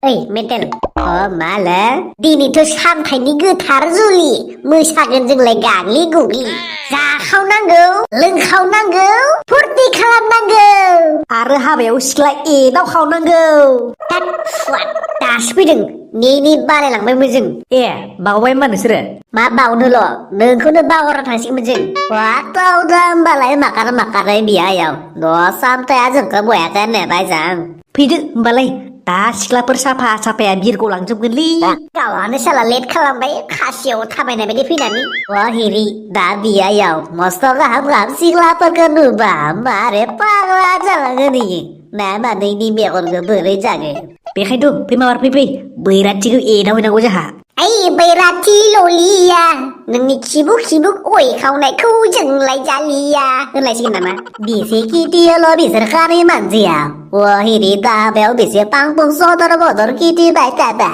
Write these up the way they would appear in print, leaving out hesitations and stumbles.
ओइ मेन्टेल माला दिनैथ' सानथाइनि गोथार जुलि मोसागोन जोंलाय गाग्लि गुग्लि जाखावनांगौ लोंखावनांगौ फुरथि खालामनांगौ आरो हाबायाव सिख्ला एदाव खावनांगौ। दासो फैदों नेनि बारायलांबायमोन जों। ए बावबाय होनबा नोंसोरो? मा बावनोल' नोंखौनो बावहरना थांसिगोनमोन जों। बावदा होमबालाय माखार बियायाव न' सामथाया जोंखौ बयाखै नेबाय जां। फैदो होमबालाय दा सिख्लाफोर साफाया बिरग' लांजोबगोनलै। गावहानो साला लेट खालामबाय खासियाव थाबायनाय बायदि फैनानै। हिरि दा बियायाव मस्थ' गाहाम सिख्लाफोरखौ नुबा मारे पाग्ला जालाङो नोङो ना मानैनि मेगनखौ बोरै जागोन। बेखायनोथ' फै बैराथिखौ एदावहैनांगौ जोंहा। ओइ बैराथि ललिया नोंनि खिबुक अय खावनायखौ जोंलाय जालिया होनलायसिगोन नामा? बेसे खिथियल' बिसोर खारि मानसिया हिरि दाबायाव बेसे पांपुं सदर बदर खिथिबाय थाबा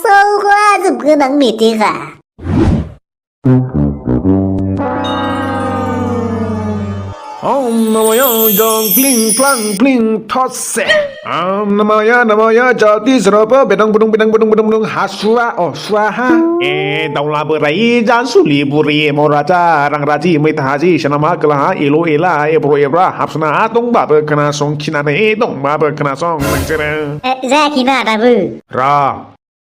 सौग्राजोबगोन आं मिथिखा। Om namaya jong pling plang pling tosse. Om namaya jati serapa bedang haswa swaha. Daulah berai jan suli buri moraja rang raji mitahaji shanama kelaha elo ela ebro ebra hapsna dong baba kena song kinane dong baba kena song nangcere. जाखिना दाबो Ra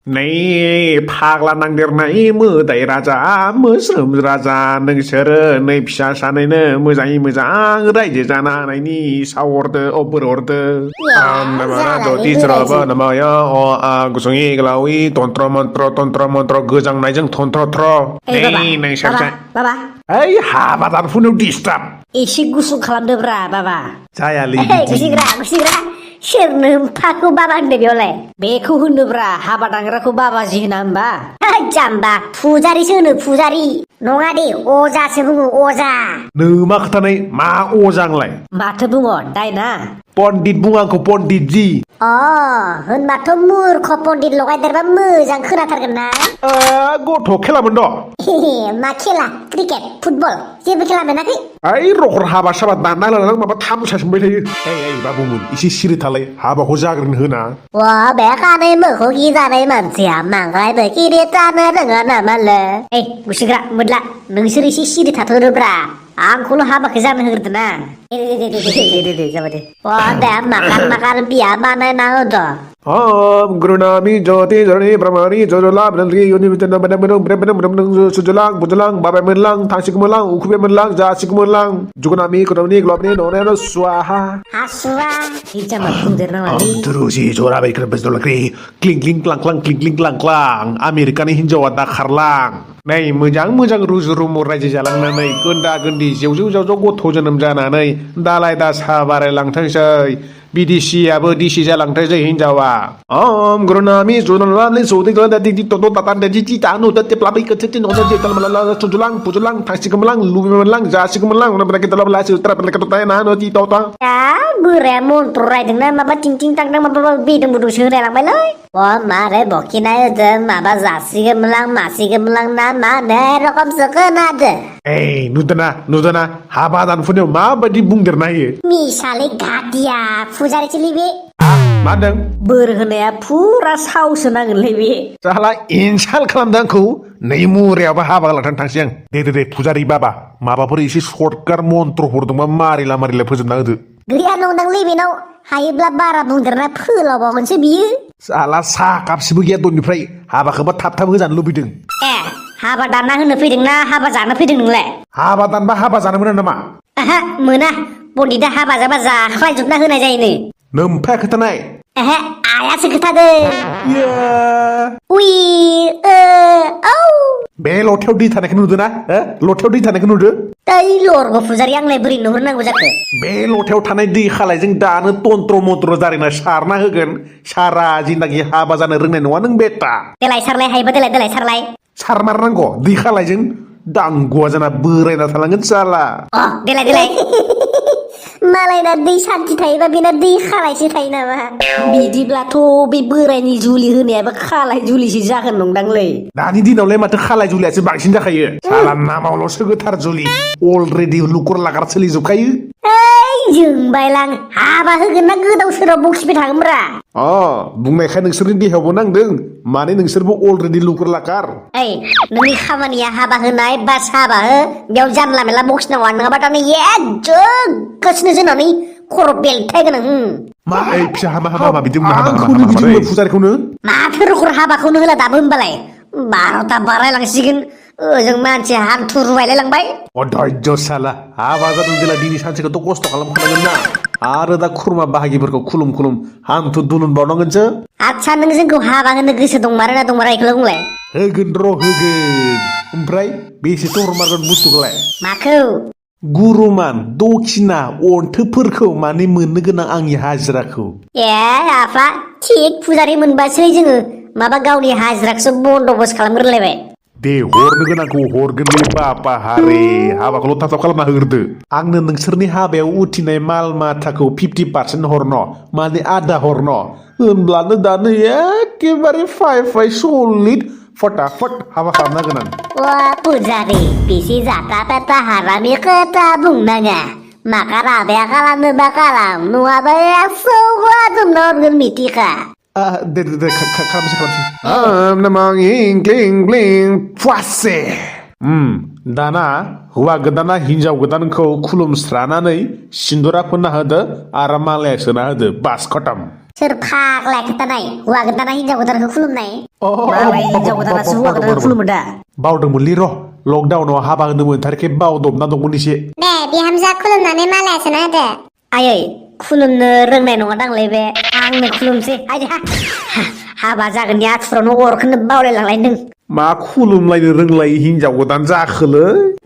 नै फाग्ला नांदेरनाय मोदाय राजा मोस्रोम राजा नोंसोरो नै फिसा सानैनो मोजाङै मोजां रायजो जानो हानायनि सावहरदो बोरहरदो नामाया गुसुङै गोलावै तन्त्र मन्त्र गोजांनायजों तन्त्र बाबा ओइ हाबा दानफुनायाव डिस्टार्ब एसे गुसुं खालामदोब्रा बाबा। जायालै गुसिग्रा सोरनो फाखौ बाबा होनदो बेयावलाय? बेखौ होनोब्रा हाबा दांग्राखौ बाबाजि होना होनबा? जाम्बा फुजारिसो होनो फुजारि नङा दे अजासो बुङो अजा। नों मा खोथानाय मा अजांलाय? माथो बुङो दायना? पण्डित बुङो आंखौ पण्डितजि। होनबाथ' मुर्ख पण्डित लगायदेरबा मोजां खोनाथारगोन ना? गथ' खेलामोन द'। मा खेला क्रिकेट फुटबल जेबो खेला मोनाखै? ओइ रखर हाबा साबा दानना लानानै माबा थामसा सोंबाय थायो। ओइ बाबुमोन एसे सिरि थालाय हाबाखौ जाग्रोनो होना। बे खानै मोखौ गिजानाय मानसिया मांगायबो गिदिर जानो रोङा नामालै? गुसिग्रा मोदला नोंसोर एसे सिरि थाथ'रोब्रा आंखौल' हाबाखौ जानो होग्रोदो ना। दे जाबाय दे। दे माकार बिया बानायना होदो। गुरुनामी ज्योति जरणी ब्रह्मणी जजला ब्रह्मणी युनिमितन सुजलां बुजलां बाबाय मोनलां थांसिग मोनलां उखुबे मोनलां जासिग मोनलां जुगनामी कुरमनी ग्लबनी नोनेनो स्वाहा हासुवा हिजामा बुंदेरनाङा तुरुसि जरा बायकर बजलक्रि क्लिं क्लिं क्लां क्लां क्लिं क्लिं क्लां क्लां आमेरिकानि हिन्जावा दाखारलां नै मोजां रुजु रुमु रायजो जालांनानै गोन्दा गोन्दी जेवजेव जावजाव गथ' जोनोम जानानै दालाय दासा बारायलांथोंसै बिदिसियाबो दिसि जालांथोंसै हिन्जावा ओम गुरुनामी जुनलानि सौदि गलादि ततो तातान दि तानु तते प्लाबै कथति नोनो जेतल मलाला सुजुलां पुजुलां थांसिगमलां लुबिमलां जासिगमलां उनाव kita lawan langsung terapkan kata tanya nah nanti tahu tak? बोराया मन्त्र रायदोंना माबा थिं थांदों माबा बेदों बुदुंसो होलायलांबायलै मारे बखिनाय होदों माबा जासिगोमलां मासिगोमलां ना मा रखमसो खोनादो। नुदोना हाबा दानफुनायाव माबायदि बुंदेरना होयो मिसालै गादिया फुजारि चिलि बे मा होनदों? बोर होनाया फुरा सावसो नांगोनलै बे। साला इनसाल खालामदों आंखौ नै मुरायावबो हाबा लानानै थांसै आं। दे फुजारि बाबा माबाफोर एसे सर्टकाट मन्त्र हरदोंबा मारिला फोजोबना होदो। गैया नंदांलै बेनाव हायोब्ला बारा बुंदेरना फोलावबावगोनसो बियो। साला साहा कापसेबो गैया दननिफ्राय हाबाखौबा थाब होजानो लुबैदों। हाबा दानना होनो फैदोंना हाबा जानो फैदों नोंलाय? हाबा दानबा हाबा जानो मोना नामा? मोना पण्डिता हाबा जाबा जाख्लायजोबना होनाय जायोनो। नोमफाया खोथानाय? आयासो खोथादों। बे लथायाव दै थानायखौ नुदो ना? लथायाव दै थानायखौ नुदो? दै लरग' फुजारि आंलाय बोरै नुहुरनांगौ जाखो? बे लथायाव थानाय दै खालायजों दानो तन्त्र मन्त्र जारिना सारना होगोन सारा जिन्दागि हाबा जानो रोंनाय नङा नों बेटा। देलाय सारलाय हायोबा देलाय सारलाय। सारमारनांगौ दै खालायजों दांगुआ जाना बोरायना थालांगोन साला। देलाय मालायना दै सान्थि थायोबा बेना दै खालायसो थायो नामा? बिदिब्लाथ' बे बोरायनि जुलि होनायाबो खालाय जुलिसो जागोन नंदांलै। दानि दिनावलाय माथो खालाय जुलियासो बांसिन जाखायो। साला नामावल'सो गोथार जुलि अलरेडि लुकर लागार सोलिजोबखायो। जोंबाय लां हाबा होगोन ना गोदाव सोराव बखिबाय थागोनब्रा अ बुंनायखाय नोंसोरनि देहायावबो नांदों माने नोंसोरबो अलरेडि लुकर लाकार ओइ नोंनि खामानिया हाबा होनाय बास हाबा हो बेयाव जानला मेला बखिनांगौ नङाबा दानो गोसोनो जोंनानै खर' बेलथायगोन मा ओइ फिसा हामा बिदि बुंनो हामा फुजारिखौनो माथो रखर हाबाखौनो होला दाबो होनबालाय 12ता बारायलांसिगोन ओजों मानसि हान्थु रुवायलाय लांबाय अधैर्य साला हाबा जादों जेला दिनै सानसेखौथ' खस्थ' खालामखानांगोन ना आरो दा खुरमा बाहागिफोरखौ खुलुम हान्थु दुलुन बावनांगोनसो आदसा नों जोंखौ हाबा होनो गोसो दंमारोना दंमारा इखौल' बुंलाय होगोन र' होगोन ओमफ्राय बेसेथो हरमारगोन बुस्थुखौलाय माखौ गुरुमान दखिना अन्थोबफोरखौ माने मोननो गोनां आंनि हाजिराखौ ए आफा थिग फुजारि मोनबासै जोङो माबा गावनि हाजिराखौसो बन्द'बस्त खालामग्रोलायबाय दे हरनो गोनांखौ हरगोनलै बापा हारे हाबाखौल' थाब खालामना होग्रोदो आंनो नोंसोरनि हाबायाव उथिनाय माल माथाखौ 50% हरनो माने आधा हरनो होनब्लानो दानो एखेबारे फाइ सलिड फटाफट हाबा खालामना गोनां Wah, pujari, bisi jatah peta harami kata bungnanya. Maka rabia kalam bakalam, nuwa bayak suwa dumnorgun mitika. दे खालामसै नामां क्लिं क्लिं फासे दाना हौवा गोदाना हिनजाव गोदानखौ खुलुमस्रानानै सिन्दुरा फोनना होदो आरो मालाया सोना होदो बास खतम Soर फाग्ला खोथानाय हौवा गोदाना हिनजाव गोदानखौ खुलुमनाय मालाय हिनजाव गोदानासो हौवा गोदानखौ खुलुमो दा बावदोंमोनलै र' लकडाउनाव हाबा होनो मोनथारखे बावदबना दंमोन एसे दे बिहामजा खुलुमनानै मालाया सोना होदो आयै खुलुमनो रोंनाय नङा दांलै बे आंनो खुलुमसै आयदा हाबा जागोननि आथुरावनो अरखौनो बावलायलांलायदों मा खुलुमलायनो रोंलाय हिनजाव गोदान जाखोलै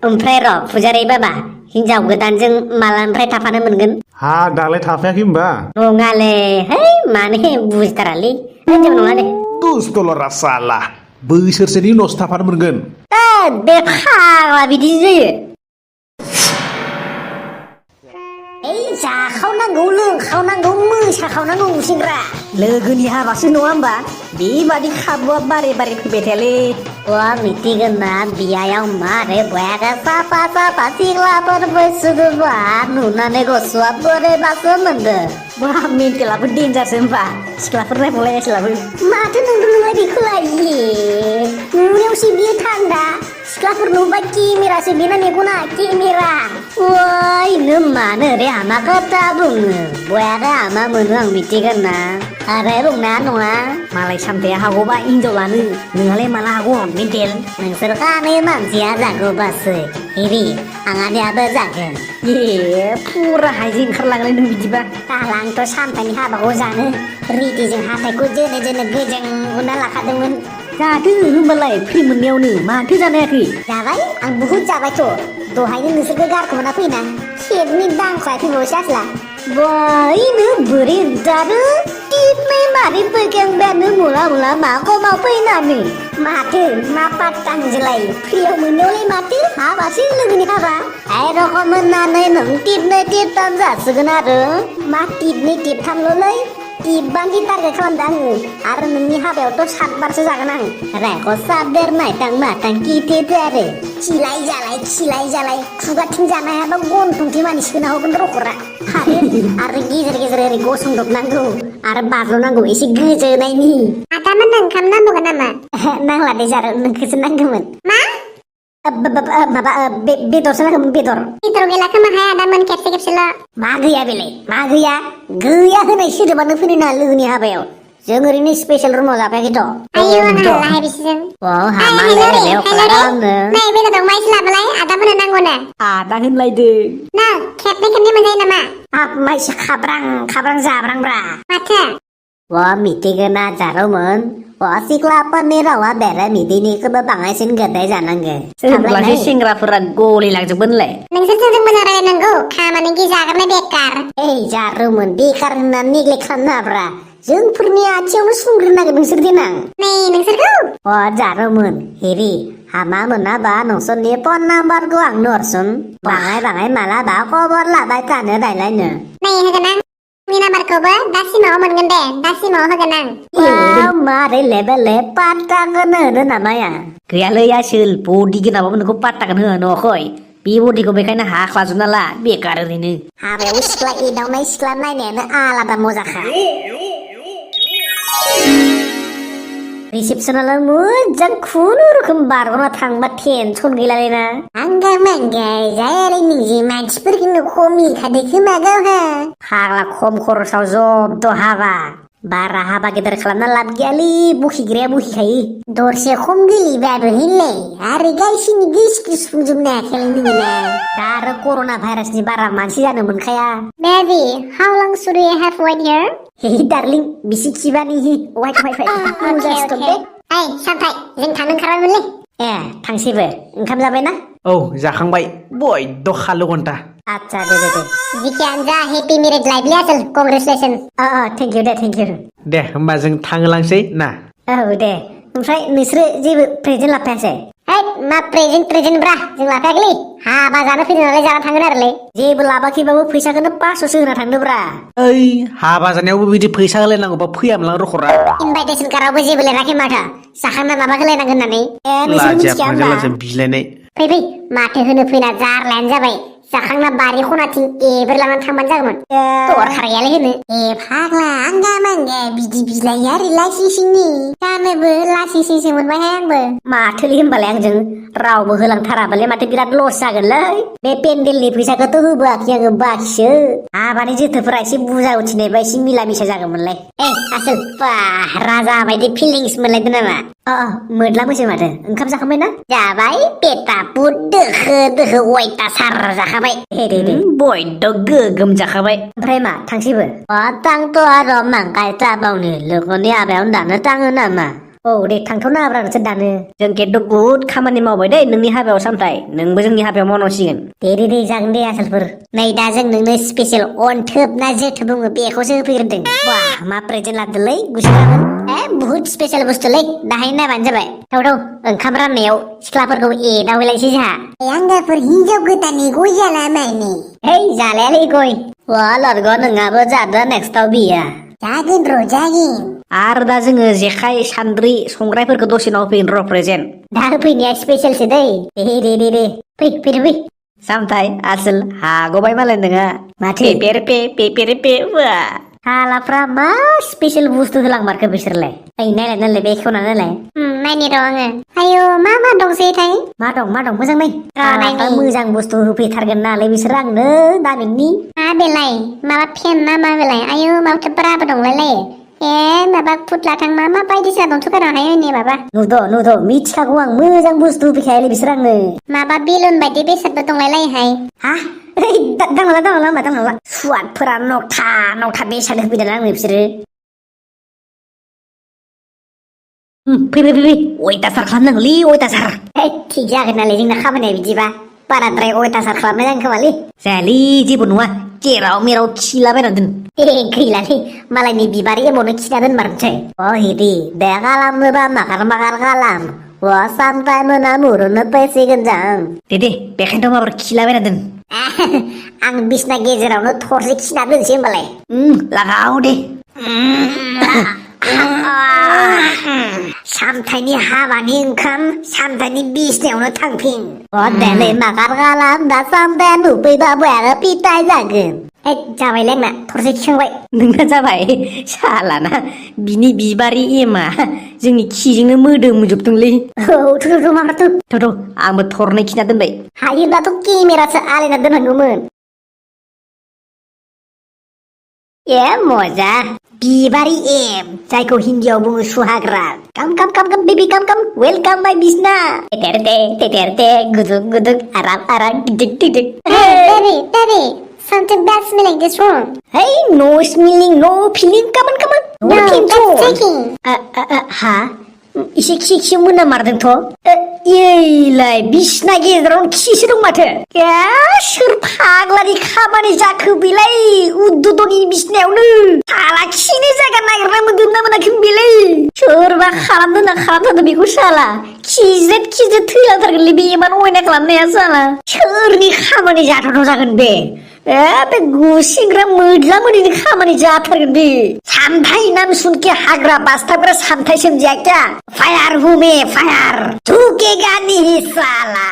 ओमफ्राय र' फुजारि बाबा हिनजाव गोदानजों मालानिफ्राय थाफानो मोनगोन हा दालाय थाफायाखै होमबा नङाले है माने बुजिथारालै हिनजाव नङा दे दुस्तलरा साला बोसोरसेनि उनावसो थाफानो मोनगोन बे फाग्ला बिदि जायो ओइ जाखावनांगौ लोंखावनांगौ मोसाखावनांगौ सेंग्रा लोगोनि हाबासो नङा होमबा बेबादि खाबुआ बारे फैबाय थायालै मिथिगोन ना बियायाव मारे बयागा साफा सिख्लाफोरबो सुदुबा नुनानै गोसोआ बोरैबासो मोनदों बा मेन्टेलाबो डेन्जारसो होमबा सिख्लाफोर नायबावलायासैलाबो माथो नोंलाय बेखौलाय नुनायावसो बियो थान्दा सिख्लाफोर नुबा केमेरासो बेना मेगना केमेरा ओइ नों मानो रे हामा खोथा बुङो बयागा हामा मोनो आं मिथिगोन ना आरो बुंना नङा मालाय सामथाया हागौबा हिनजाव लानो नोंहालाय माला हागौ मेन्टेल नोंसोर खानै मानसिया जागौबासो हेरि आंहानियाबो जागोन फुरा हायजों ओंखारलांलाय नों बिदिबा आंथ' सामथानि हाबाखौ जानो रिदिजों हाथाइखौ जोनो गोजों उना लाखादोंमोन जाथो होनबालाय फ्रि मोननायावनो माथो जानायाखै जाबाय आं बुहुद जाबायथ' दहायनो नोंसोरखौ गारखोमोना फैना खेबनि दांख्लाय फैबावसै आसला बायनो बोरै जादो टिपनाय मारै फैगोनबानो मुला माखौ फैनानै माथो मा पात्ता नोंजोंलाय फ्रियाव मोननायावलाय माथो हाबासो लोगोनि हाबा आइ रखम होननानै नों टिपनै टिपथाम जासिगोन आरो मा टिपनै टिपथामल'लै टिपबानि टारगेट खालामदों आरो नोंनि हाबायावथ' 7 बारसो जागोन आं रायखौ साबदेरनाय थां माथां किथेदो आरो खिलाय जालाय खुगाथिं जानो हायाबा गन्थंथिं मानसिखौनो हगोन रखरा आरो गेजेर ओरै गसंदबनांगौ आरो बाज्ल'नांगौ एसे गोजोनायनि आदामोन ओंखाम नांबावगोन नामा नांला दे जारो नोंखौसो नांगौमोन मा माबा बेदरसो नांगौमोन बेदर गैला खोमा हाय आदामोन खेबसेल' मा गैया बेलाय मा गैया होनाय सोदोबानो फैनो ना लोगोनि हाबायाव जों ओरैनो स्पेशल रुमाव जाफायाखैथ' आयौ आंहा लाहाय बिसोरजों हामालै खालामनो नै बेदर दं माइस लाबोलाय आदामोननो नांगौनो आदा होनलायदो ना खेबनै मोनजायो नामा हाब माइसि खाब्रां जाब्रांब्रा माथो मिथिगोन ना जारौमोन सिख्लाफोरनि रावा बेरे मिदिनिखौबो बाङायसिन गोदै जानांगौ होनब्लासो सेंग्राफोरा गलिलांजोबगोनलाय नोंसोरजों जों मोजां रायलायनांगौ खामानि जाग्रानाय बेकार जारौमोन बेकार होनना नेग्लेक्ट खालामनो हाब्रा जोंफोरनि आथियावनो सुंग्रोनांगोन नोंसोर देनां नै नोंसोरखौ जारौमोन हेरि हामा मोनाबा नोंसोरनि फन नाम्बारखौ आंनो हरसुन बाङाय मालाबा खबर लाबाय थानो रायलायनो नै होगोन आं नि नाम्बारखौबो दासिमाव मोनगोन दे दासिमाव होगोन आं मारै लेबेले पात्ताखौनो होनो नामाया गैयालै आसोल बडि गोनांबाबो नोंखौ पात्ताखौनो होनो न'खय बेबादिखौ बेखायनो हाख्लाजोबना ला बेकार ओरैनो हाबायाव सिख्ला एदावनाय सिख्ला नायनायानो आलादा मजाखा रिसेपसनालाय मोजां खुनुरुखुम बारग'ना थांबा टेनसन गैलालायना आंगा मांगा जायालै निजे मानसिफोरखौनो खम मिखादो खोमा गावहा फाग्ला खम खरसाव जब्द हाबा बारा हाबा गेदेर खालामना लाब गैयालै बुखिग्राया बुखिखायो दरसे खम गोलैबाबो होनलाय आरो गावसिनि गोसोखौ सुफुंजोबनो हायाखैलै नोङो दा आरो कर'ना भाइरासनि बारा मानसि जानो मोनखाया baby how long should we have wait here hey darling बिसि खिबानि वाइट ओइ सामथाय जों थांनो ओंखारबायमोनलै ए थांसैबो ओंखाम जाबायना औ जाखांबाय बयद' खालु घन्टा आच्छा दे जिखियानो जा हेपि मेरिड लाइफलै आसोल कंग्रेचुलेसन थेंक इउ दे होमबा जों थांलांसै ना औ दे ओमफ्राय नोंसोरो जेबो प्रेजेन्ट लाफायासै मा प्रेजेन्ट ब्रा जों लाफायाखैलै हाबा जानो फैदों नालाय जाना थांगोन आरोलै जेबो लाबाखैबाबो फैसाखौनो 500सो होना थांदोब्रा ओइ हाबा जानायावबो बिदि फैसा होलायनांगौबा फैयामोनलां रखरा इनभाइटेसन कार्डआवबो जेबो लिराखै माथो जाखांना माबा होलायनांगोन होननानै नोंसोर मिथिया होमबा बिलायनाय फै माथो होनो फैना जारलायानो जाबाय जाखांना बारि खनाथिं एब्रे लानानै थांबानो जागौमोन दरखारैयालाय होनो फाग्ला आंगा मांगा बिदि बिलायो आरो लासिसिंनि जानोबो लासिसिंसो मोनबायहाय आंबो माथोलै होनबालाय आंजों रावबो होलांथाराबालाय माथो बिराद लस जागोनलै बे पेन्डेलनि फैसाखौथ' होबोआखै आङो बाखिसो हाबानि जोथोबफोरा एसे बुरजा उथिनायबा एसे मिला मिसा जागौमोनलाय आसोल बा राजा बायदि फिलिंस मोनलायदों नामा मोदलामोसो माथो ओंखाम जाखांबाय ना जाबाय पेटा पुट दोखो अयथासार जाखाबाय बयद' गोगोम जाखाबाय ओमफ्राय मा थांसैबो तांथ' आरो मांगाय जाबावनो लोगोनि हाबायावनो दानो थाङो नामा औ दे थांथ'नो हाब्रा नोंसोर दानो जों खिन्थु बुहुद खामानि मावबाय दै नोंनि हाबायाव सामथाय नोंबो जोंनि हाबायाव मावनांसिगोन दे जागोन दे आसोलफोर नै दा जों नोंनो स्पेसियेल अनथोब ना जोथोब बुङो बेखौसो होफैग्रोदों वाह मा प्रेजेन्ट लादोलै गुसुरामोन बुहुद स्पेसियेल बुस्थुलै दाहाय नायबानो जाबाय थाव ओंखाम राननायाव सिख्लाफोरखौ एदावहैलायसै जोंहा आंगाफोर हिनजाव गोदाननि गय जाला मायने जालायालै गय लरग नोंहाबो जादो नेक्स्टआव बिया जागोन र' जागोन आरो दा जोङो जेखाइ सान्द्रि संग्रायफोरखौ दसेनाव होफैगोन र' प्रेजेन्ट दा होफैनाया स्पेसियेलसो दै दे फै सामथाय आसोल हागबाय मालाय नोङा माथो पेपेरे वा हालाफ्रा मा स्पेसियेल बुस्थु होलांमारखो बिसोरलाय नायलाय बे खेवना नायलाय नायनि र' आङो आयौ मा दंसैथाय मा दं मोजां नाय मोजां बुस्थु होफैथारगोन नालाय बिसोर आंनो दामिनि बेलाय माबा फेन ना मा बेलाय आयौ माबाथ' ब्राबो दंलायलाय माबा फुटला थां मा बायदिसिना दंथ'गारनो हायो माबा नुद' मिथिखागौ आं मोजां बुस्थु होफैखायालै बिसोर आंनो माबा बेलुन बायदि बेसादबो दंलायलायोहाय दांला सुवादफोरा नौथा बेसाद होफैदों आंनो बिसोरो फै अयथासार खालामनांगौलै अयथासार थिग जागोन नालाय जोंना खामानिया बिदिबा बाराद्राय अयथासार खालामनाय जागोन खोमालै जायालै जेबो नङा जेराव मेराव खिलाबायना दोन गैलालै मालायनि बिबार एमावनो खिना दोनमारनोसै हिरि दे खालामनोबा माखार खालाम सामथाय मोना मुरुनो फैसिगोन जों दे बेखायनोथ' माबार खिलाबायना दोन आं बिसना गेजेरावनो थरसे खिना दोनसै होमबालाय लागाव दे सामथायनि हाबानि ओंखाम सामथायनि बिसनायावनो थांफिन दिनै माखार खालाम दा सामथाया नुफैबाबो आरो पिटाय जागोन जाबायलै आंना थरसे खिखांबाय नोंना जाबाय सालाना बिनि बिबारि एमा जोंनि खिजोंनो मोदोमजोबदोंलै थ' आंबो थरनै खिना दोनबाय हायोब्लाथ' केमेरासो आलायना दोननांगौमोन मजा बिबारि एम जायखौ हिन्दीयाव बुङो सुहाग्रा काम बेबी काम वेलकाम माय बिसना तेरे गुदुं आराम गिदिक Daddy, something bad smelling this room. Hey, no smelling, no feeling. Come on. No, that's taking. इसे खि मोनामारदोंथ' एलाय बिसना गेजेरावनो खिसो दं माथो सोर फाग्लानि खामानि जाखो बेलाय उद्दुदनि बिसनायावनो साला खिनो जायगा नागिरना मोनदोंना मोनाखै बेलाय सोरबा खालामदों बेखौ साला खिज्रेद थैलांथारगोनलै बे इमान अयनाय खालामनाया साला सोरनि खामानि जाथावथाव जागोन बे बे गुसिंग्रा मोदलामोनिनि खामानि जाथारगोन बे सामथाय नाम सुनके हाग्रा बास्ताबग्रा सामथाय सोमजिया क्या फायार हूं मैं फायार झुकेगा नहीं साला